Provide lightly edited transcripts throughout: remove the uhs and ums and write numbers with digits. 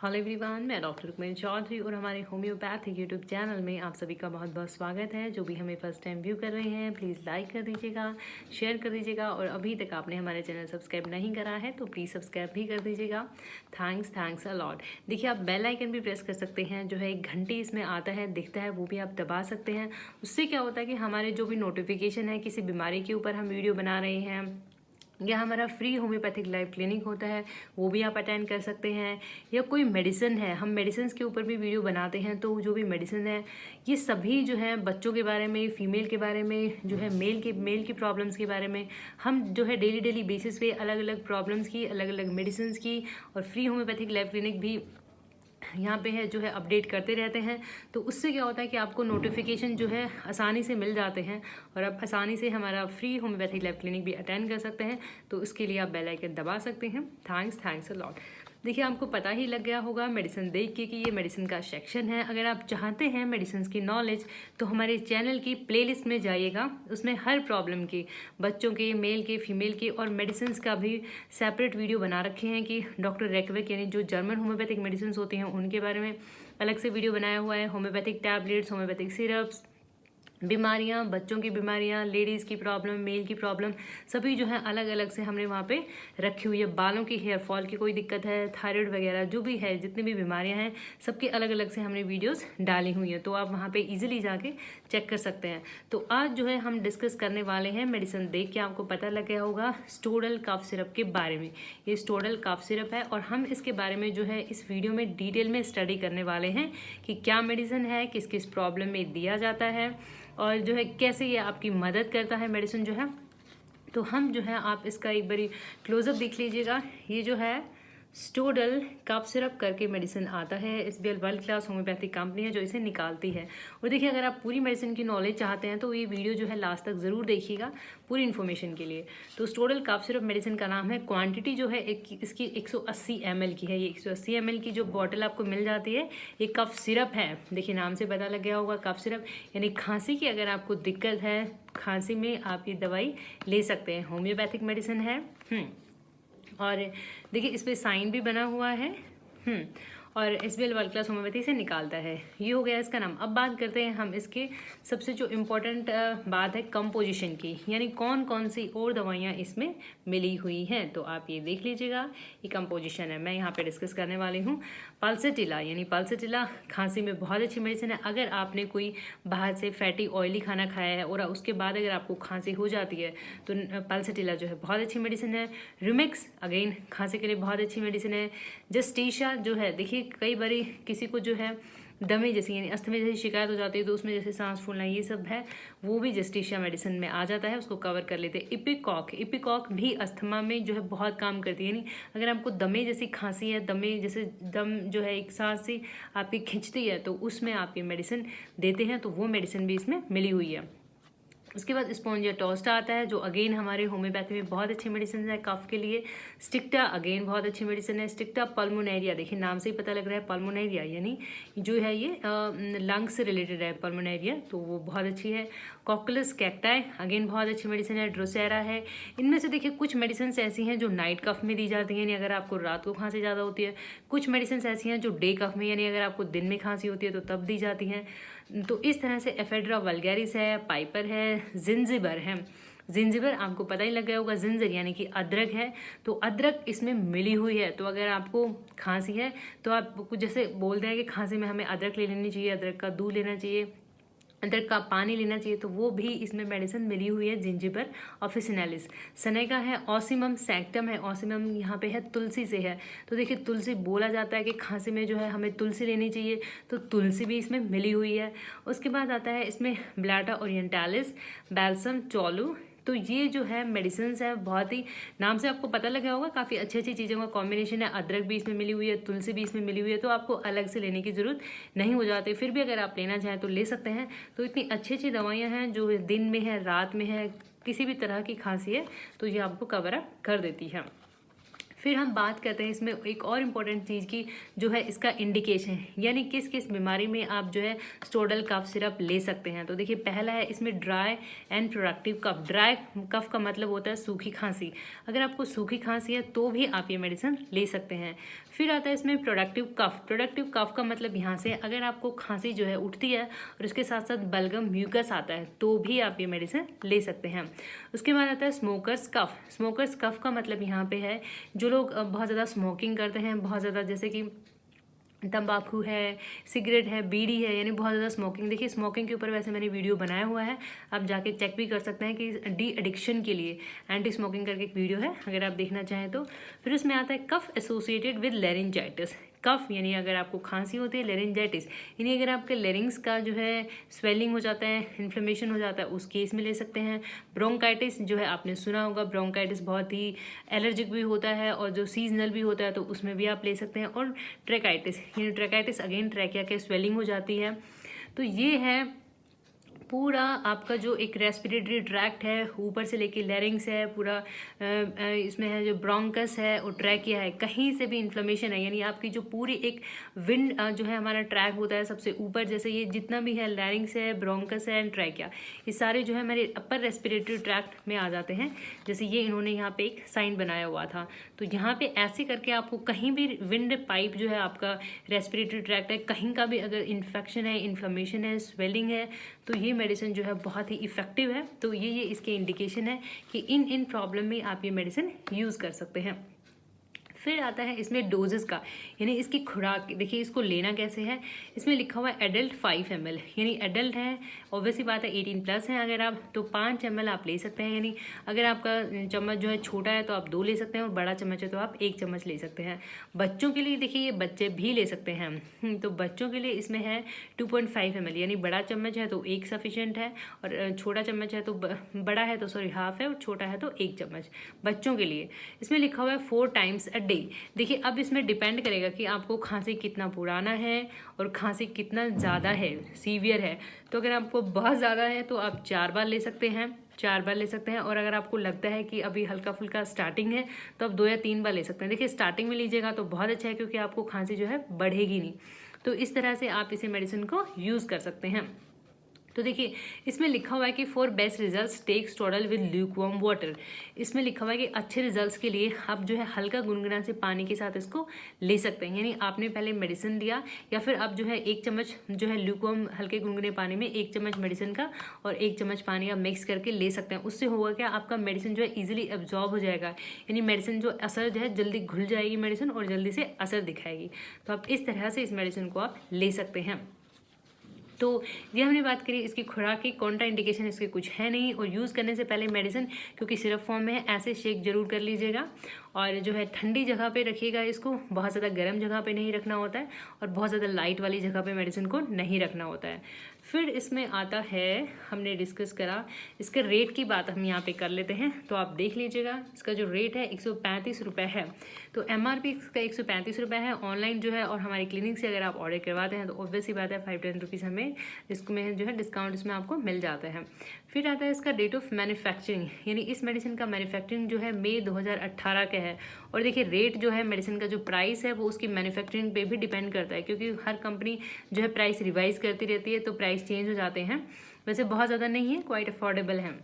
Hello everyone, मैं doctor Rukmini Chaudhary और हमारे होम्योपैथिक यूट्यूब चैनल में आप सभी का बहुत बहुत स्वागत है। जो भी हमें फर्स्ट टाइम व्यू कर रहे हैं प्लीज़ लाइक कर दीजिएगा, शेयर कर दीजिएगा और अभी तक आपने हमारे चैनल सब्सक्राइब नहीं करा है तो प्लीज़ सब्सक्राइब भी कर दीजिएगा। Thanks a lot. देखिए, आप बेल आइकन भी प्रेस कर सकते हैं, जो है एक घंटी इसमें आता है दिखता है, वो भी आप दबा सकते हैं। उससे क्या होता है कि हमारे जो भी नोटिफिकेशन है किसी बीमारी के ऊपर हम वीडियो बना रहे हैं या हमारा फ्री होम्योपैथिक लाइव क्लिनिक होता है वो भी आप अटेंड कर सकते हैं, या कोई मेडिसिन है, हम मेडिसिन के ऊपर भी वीडियो बनाते हैं तो जो भी मेडिसिन है ये सभी जो है बच्चों के बारे में, फीमेल के बारे में, जो है मेल की प्रॉब्लम्स के बारे में हम जो है डेली बेसिस पे अलग अलग प्रॉब्लम्स की, अलग अलग मेडिसिन की और फ्री होम्योपैथिक लाइव क्लिनिक भी यहाँ पे है जो है अपडेट करते रहते हैं। तो उससे क्या होता है कि आपको नोटिफिकेशन जो है आसानी से मिल जाते हैं और आप आसानी से हमारा फ्री होम्योपैथिक लैब क्लिनिक भी अटेंड कर सकते हैं। तो उसके लिए आप बेल आइकन दबा सकते हैं। Thanks a lot. देखिए, आपको पता ही लग गया होगा मेडिसिन देख के कि ये मेडिसिन का सेक्शन है। अगर आप चाहते हैं मेडिसिन की नॉलेज तो हमारे चैनल की प्लेलिस्ट में जाइएगा, उसमें हर प्रॉब्लम की, बच्चों के, मेल के, फीमेल के और मेडिसिन का भी सेपरेट वीडियो बना रखे हैं कि डॉक्टर रेकवेक यानी जो जर्मन होम्योपैथिक मेडिसिन होती हैं उनके बारे में अलग से वीडियो बनाया हुआ है। होम्योपैथिक टैबलेट्स, होम्योपैथिक सिरप्स, बीमारियां, बच्चों की बीमारियां, लेडीज़ की प्रॉब्लम, मेल की प्रॉब्लम, सभी जो है अलग अलग से हमने वहाँ पे रखी हुई है। बालों की, हेयर फॉल की कोई दिक्कत है, थायराइड वगैरह जो भी है, जितनी भी बीमारियां हैं सबके अलग अलग से हमने वीडियोस डाली हुई हैं, तो आप वहाँ पे इजीली जाके चेक कर सकते हैं। तो आज जो है हम डिस्कस करने वाले हैं, मेडिसिन देख के आपको पता लग गया होगा, स्टोडल कफ सिरप के बारे में। ये स्टोडल कफ सिरप है और हम इसके बारे में जो है इस वीडियो में डिटेल में स्टडी करने वाले हैं कि क्या मेडिसिन है, किस किस प्रॉब्लम में दिया जाता है और जो है कैसे ये आपकी मदद करता है मेडिसिन जो है। तो हम जो है आप इसका एक बारी क्लोजअप देख लीजिएगा। ये जो है स्टोडल कफ सिरप करके मेडिसिन आता है। SBL world class homeopathic company है जो इसे निकालती है। और देखिए, अगर आप पूरी मेडिसिन की नॉलेज चाहते हैं तो ये वीडियो जो है लास्ट तक ज़रूर देखिएगा पूरी इन्फॉर्मेशन के लिए। तो स्टोडल कफ सिरप मेडिसिन का नाम है। क्वांटिटी जो है इसकी 180 ml की है। ये 180 ml की जो बॉटल आपको मिल जाती है, ये कफ सिरप है। देखिए, नाम से पता लग गया होगा, कफ सिरप यानी खांसी की अगर आपको दिक्कत है, खांसी में आप ये दवाई ले सकते हैं। होम्योपैथिक मेडिसिन है। और देखिए, इस पर साइन भी बना हुआ है। और एसबीएल वर्ल्ड क्लास होम्योपैथी से निकालता है। ये हो गया इसका नाम। अब बात करते हैं हम इसके सबसे जो इम्पोर्टेंट बात है कंपोजिशन की, यानी कौन कौन सी और दवाइयाँ इसमें मिली हुई हैं। तो आप ये देख लीजिएगा, ये कंपोजिशन है। मैं यहाँ पे डिस्कस करने वाली हूँ पल्सेटिला, यानी पल्सेटिला खांसी में बहुत अच्छी मेडिसिन है। अगर आपने कोई बाहर से फैटी ऑयली खाना खाया है और उसके बाद अगर आपको खांसी हो जाती है तो पल्सेटिला जो है बहुत अच्छी मेडिसिन है। रिमिक्स अगेन खांसी के लिए बहुत अच्छी मेडिसिन है। जस्टिशा जो है, देखिए कई बारी किसी को जो है दमे जैसी यानी अस्थमा जैसी शिकायत हो जाती है तो उसमें जैसे सांस फूलना ये सब है, वो भी जस्टिशिया मेडिसिन में आ जाता है, उसको कवर कर लेते हैं। इपिकॉक भी अस्थमा में जो है बहुत काम करती है। यानी अगर आपको दमे जैसी खांसी है, दमे जैसे दम जो है एक सांस से आपकी खिंचती है तो उसमें आप ये मेडिसिन देते हैं, तो वो मेडिसिन भी इसमें मिली हुई है। उसके बाद स्पोंजिया टोस्टा आता है जो अगेन हमारे होम्योपैथी में बहुत अच्छी मेडिसिन है कफ के लिए। स्टिक्टा अगेन बहुत अच्छी मेडिसिन है। स्टिक्टा पल्मोनेरिया, देखिए नाम से ही पता लग रहा है पल्मोनेरिया यानी जो है ये लंग्स से रिलेटेड है पल्मोनेरिया, तो वो बहुत अच्छी है। कॉकुलस कैक्टाई अगेन बहुत अच्छी मेडिसिन है। ड्रोसेरा है। इनमें से देखिए कुछ मेडिसिन ऐसी हैं जो नाइट कफ में दी जाती हैं, यानी अगर आपको रात को खांसी ज़्यादा होती है। कुछ मेडिसिन ऐसी हैं जो डे कफ में, यानी अगर आपको दिन में खांसी होती है तो तब दी जाती हैं। तो इस तरह से एफेड्रा वल्गैरिस है, पाइपर है, जिंजिबर है। जिंजिबर आपको पता ही लग गया होगा, जिंजर यानी कि अदरक है, तो अदरक इसमें मिली हुई है। तो अगर आपको खांसी है तो आप कुछ जैसे बोलते हैं कि खांसी में हमें अदरक ले लेनी चाहिए, अदरक का दूध लेना चाहिए, अदरक का पानी लेना चाहिए, तो वो भी इसमें मेडिसिन मिली हुई है। जिंजिबर ऑफिसिनालिस। सनेका है। ऑसिमम सैक्टम है। ऑसिमम यहाँ पे है तुलसी से है। तो देखिए, तुलसी बोला जाता है कि खांसी में जो है हमें तुलसी लेनी चाहिए, तो तुलसी भी इसमें मिली हुई है। उसके बाद आता है इसमें ब्लाटा ओरिएंटालिस, बैल्सम चोलू। तो ये जो है मेडिसिन है बहुत ही, नाम से आपको पता लगा होगा, काफ़ी अच्छी अच्छी चीज़ों का कॉम्बिनेशन है। अदरक भी इसमें मिली हुई है, तुलसी भी इसमें मिली हुई है, तो आपको अलग से लेने की ज़रूरत नहीं हो जाती। फिर भी अगर आप लेना चाहें तो ले सकते हैं। तो इतनी अच्छी अच्छी दवाइयाँ हैं जो दिन में है, रात में है, किसी भी तरह की खांसी है तो ये आपको कवर अप कर देती है। फिर हम बात करते हैं इसमें एक और इम्पॉर्टेंट चीज़ की, जो है इसका इंडिकेशन, यानी किस किस बीमारी में आप जो है स्टोडल कफ सिरप ले सकते हैं। तो देखिए पहला है इसमें dry and productive cough. Dry cough का मतलब होता है सूखी खांसी, अगर आपको सूखी खांसी है तो भी आप ये मेडिसिन ले सकते हैं। फिर आता है इसमें प्रोडक्टिव कफ। प्रोडक्टिव कफ का मतलब यहाँ से अगर आपको खांसी जो है उठती है और उसके साथ साथ बलगम म्यूकस आता है तो भी आप ये मेडिसिन ले सकते हैं। उसके बाद आता है स्मोकर्स कफ। स्मोकर्स कफ का मतलब यहाँ पे है जो लोग बहुत ज़्यादा स्मोकिंग करते हैं, बहुत ज़्यादा, जैसे कि तंबाकू है, सिगरेट है, बीड़ी है, यानी बहुत ज़्यादा स्मोकिंग। देखिए स्मोकिंग के ऊपर वैसे मैंने वीडियो बनाया हुआ है, आप जाके चेक भी कर सकते हैं कि डी एडिक्शन के लिए एंटी स्मोकिंग करके एक वीडियो है, अगर आप देखना चाहें तो। फिर उसमें आता है कफ एसोसिएटेड विद लेरिंजाइटिस। कफ यानी अगर आपको खांसी होती है, लेरिंजाइटिस यानी अगर आपके लेरिंग्स का जो है स्वेलिंग हो जाता है, इन्फ्लेमेशन हो जाता है, उस केस में ले सकते हैं। ब्रोंकाइटिस जो है आपने सुना होगा, ब्रोंकाइटिस बहुत ही एलर्जिक भी होता है और जो सीजनल भी होता है तो उसमें भी आप ले सकते हैं। और ट्रैकाइटिस यानी ट्रैकाइटिस अगेन ट्रैकिया के स्वेलिंग हो जाती है। तो ये है पूरा आपका जो एक रेस्पिरेटरी ट्रैक्ट है, ऊपर से लेके लैरिंग्स है पूरा, इसमें है जो ब्रोंकस है और ट्रैकिया है, कहीं से भी इन्फ्लेमेशन है, यानी आपकी जो पूरी एक विंड जो है हमारा ट्रैक होता है सबसे ऊपर, जैसे ये जितना भी है लैरिंग्स है, ब्रोंकस है एंड ट्रैकिया, ये सारे जो है हमारे अपर रेस्पिरेटरी ट्रैक्ट में आ जाते हैं। जैसे ये इन्होंने यहाँ पे एक साइन बनाया हुआ था, तो यहाँ पे ऐसे करके आपको कहीं भी विंड पाइप जो है आपका रेस्पिरेटरी ट्रैक्ट है, कहीं का भी अगर इन्फेक्शन है, इन्फ्लेमेशन है, स्वेलिंग है, तो ये मेडिसिन जो है बहुत ही इफ़ेक्टिव है। तो ये इसके इंडिकेशन है कि इन प्रॉब्लम में आप ये मेडिसिन यूज़ कर सकते हैं। फिर आता है इसमें डोजेस का, यानी इसकी खुराक। देखिए इसको लेना कैसे है, इसमें लिखा हुआ है एडल्ट 5 ml, यानी एडल्ट है, ऑब्वियसली बात है 18+ हैं अगर आप, तो 5 ml आप ले सकते हैं। यानी अगर आपका चम्मच जो है छोटा है तो आप 2 ले सकते हैं और बड़ा चम्मच है तो आप 1 चम्मच ले सकते हैं। बच्चों के लिए देखिए ये बच्चे भी ले सकते हैं, तो बच्चों के लिए इसमें है 2.5 ml, यानी बड़ा चम्मच है तो 1 सफिशेंट है, और छोटा चम्मच है तो बड़ा है तो सॉरी हाफ है, और छोटा है तो 1 चम्मच बच्चों के लिए। इसमें लिखा हुआ है 4 times a day। देखिए अब इसमें डिपेंड करेगा कि आपको खांसी कितना पुराना है और खांसी कितना ज़्यादा है, सीवियर है। तो अगर आपको बहुत ज़्यादा है तो आप 4 बार ले सकते हैं, 4 बार ले सकते हैं। और अगर आपको लगता है कि अभी हल्का फुल्का स्टार्टिंग है तो आप 2 या 3 बार ले सकते हैं। देखिए स्टार्टिंग में लीजिएगा तो बहुत अच्छा है, क्योंकि आपको खांसी जो है बढ़ेगी नहीं। तो इस तरह से आप इसे मेडिसिन को यूज़ कर सकते हैं। तो देखिए इसमें लिखा हुआ है कि for best results take Stodal with lukewarm water. इसमें लिखा हुआ है कि अच्छे रिजल्ट्स के लिए आप जो है हल्का गुनगुना से पानी के साथ इसको ले सकते हैं। यानी आपने पहले मेडिसिन दिया, या फिर आप जो है 1 चम्मच जो है ल्यूकवार्म हल्के गुनगुने पानी में 1 चम्मच मेडिसिन का और 1 चम्मच पानी आप मिक्स करके ले सकते हैं। उससे होगा क्या, आपका मेडिसिन जो है ईजिली एब्जॉर्ब हो जाएगा, यानी मेडिसिन जो असर जो है जल्दी घुल जाएगी मेडिसिन और जल्दी से असर दिखाएगी। तो आप इस तरह से इस मेडिसिन को आप ले सकते हैं। तो ये हमने बात करी इसकी खुराक की, कॉन्ट्रा इंडिकेशन इसके कुछ है नहीं। और यूज़ करने से पहले मेडिसिन क्योंकि सिरप फॉर्म में है, ऐसे शेक जरूर कर लीजिएगा, और जो है ठंडी जगह पे रखिएगा इसको, बहुत ज़्यादा गर्म जगह पे नहीं रखना होता है, और बहुत ज़्यादा लाइट वाली जगह पे मेडिसिन को नहीं रखना होता है। फिर इसमें आता है, हमने डिस्कस करा इसके रेट की बात हम यहाँ पे कर लेते हैं। तो आप देख लीजिएगा इसका जो रेट है 135 रुपये है। तो MRP इसका 135 रुपये है। ऑनलाइन जो है और हमारी क्लिनिक से अगर आप ऑर्डर करवाते हैं तो ऑब्वियसली बात है 5-10 रुपीज़ हमें इसमें जो है डिस्काउंट इसमें आपको मिल जाता है। फिर आता है इसका डेट ऑफ मैन्युफैक्चरिंग, यानी इस मेडिसिन का मैन्युफैक्चरिंग जो है मई 2018 का है। और देखिए रेट जो है मेडिसिन का जो प्राइस है वो उसकी मैन्युफैक्चरिंग पे भी डिपेंड करता है, क्योंकि हर कंपनी जो है प्राइस रिवाइज करती रहती है, तो प्राइस चेंज हो जाते हैं। वैसे बहुत ज़्यादा नहीं है, क्वाइट अफोर्डेबल है।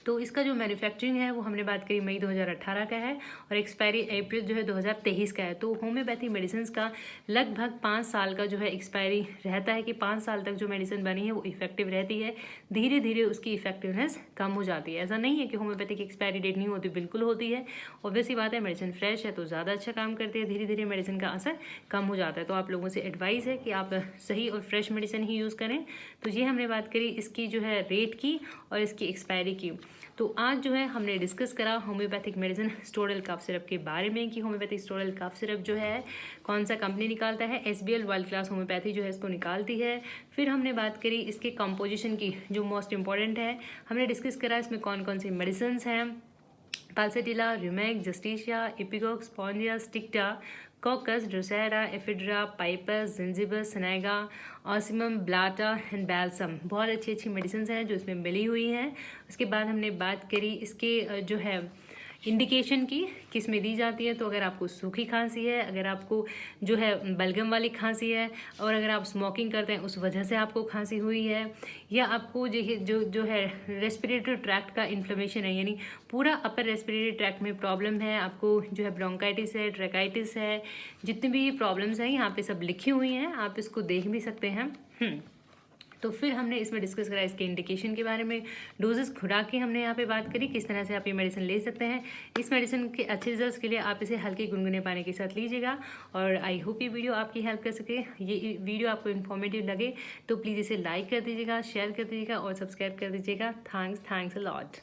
तो इसका जो मैन्युफैक्चरिंग है वो हमने बात करी मई 2018 का है, और एक्सपायरी अप्रैल जो है 2023 का है। तो होम्योपैथी मेडिसिन का लगभग 5 साल का जो है एक्सपायरी रहता है, कि 5 साल तक जो मेडिसिन बनी है वो इफेक्टिव रहती है। धीरे धीरे उसकी इफेक्टिवनेस कम हो जाती है। ऐसा नहीं है कि होम्योपैथी की एक्सपायरी डेट नहीं होती, बिल्कुल होती है। ऑब्वियसली बात है मेडिसिन फ्रेश है तो ज़्यादा अच्छा काम करती है, धीरे धीरे मेडिसिन का असर कम हो जाता है। तो आप लोगों से एडवाइस है कि आप सही और फ्रेश मेडिसिन ही यूज़ करें। तो ये हमने बात करी इसकी जो है रेट की और इसकी एक्सपायरी की। तो आज जो है हमने डिस्कस करा होम्योपैथिक मेडिसिन स्टोडल कफ सिरप के बारे में, कि होम्योपैथिक स्टोडल कफ सिरप जो है कौन सा कंपनी निकालता है, SBL वर्ल्ड क्लास होम्योपैथी जो है इसको निकालती है। फिर हमने बात करी इसके कंपोजिशन की, जो मोस्ट इंपॉर्टेंट है। हमने डिस्कस करा इसमें कौन कौन सी मेडिसिन हैं, पाल्सेटिला, र्यूमेक, जस्टिशिया, इपिगॉक्स, Spongia, Sticta, Coccus, Drosera, Ephedra, पाइपस, Zingiber, Senega, Ocimum, Blatta and balsam. बहुत अच्छी अच्छी मेडिसिन हैं जो इसमें मिली हुई हैं। उसके बाद हमने बात करी इसके जो है इंडिकेशन की किस में दी जाती है। तो अगर आपको सूखी खांसी है, अगर आपको जो है बलगम वाली खांसी है, और अगर आप स्मोकिंग करते हैं उस वजह से आपको खांसी हुई है, या आपको जो है रेस्पिरेटरी ट्रैक्ट का इन्फ्लेमेशन है, यानी पूरा अपर रेस्पिरेटरी ट्रैक्ट में प्रॉब्लम है, आपको जो है ब्रोंकाइटिस है, ट्रैकाइटिस है, जितनी भी प्रॉब्लम्स हैं यहाँ पे सब लिखी हुई हैं, आप इसको देख भी सकते हैं। तो फिर हमने इसमें डिस्कस करा इसके इंडिकेशन के बारे में, डोजेस खुराक की हमने यहाँ पे बात करी, किस तरह से आप ये मेडिसिन ले सकते हैं। इस मेडिसिन के अच्छे रिजल्ट्स के लिए आप इसे हल्के गुनगुने पानी के साथ लीजिएगा। और आई होप ये वीडियो आपकी हेल्प कर सके, ये वीडियो आपको इन्फॉर्मेटिव लगे तो प्लीज़ इसे लाइक कर दीजिएगा, शेयर कर दीजिएगा और सब्सक्राइब कर दीजिएगा। Thanks a lot.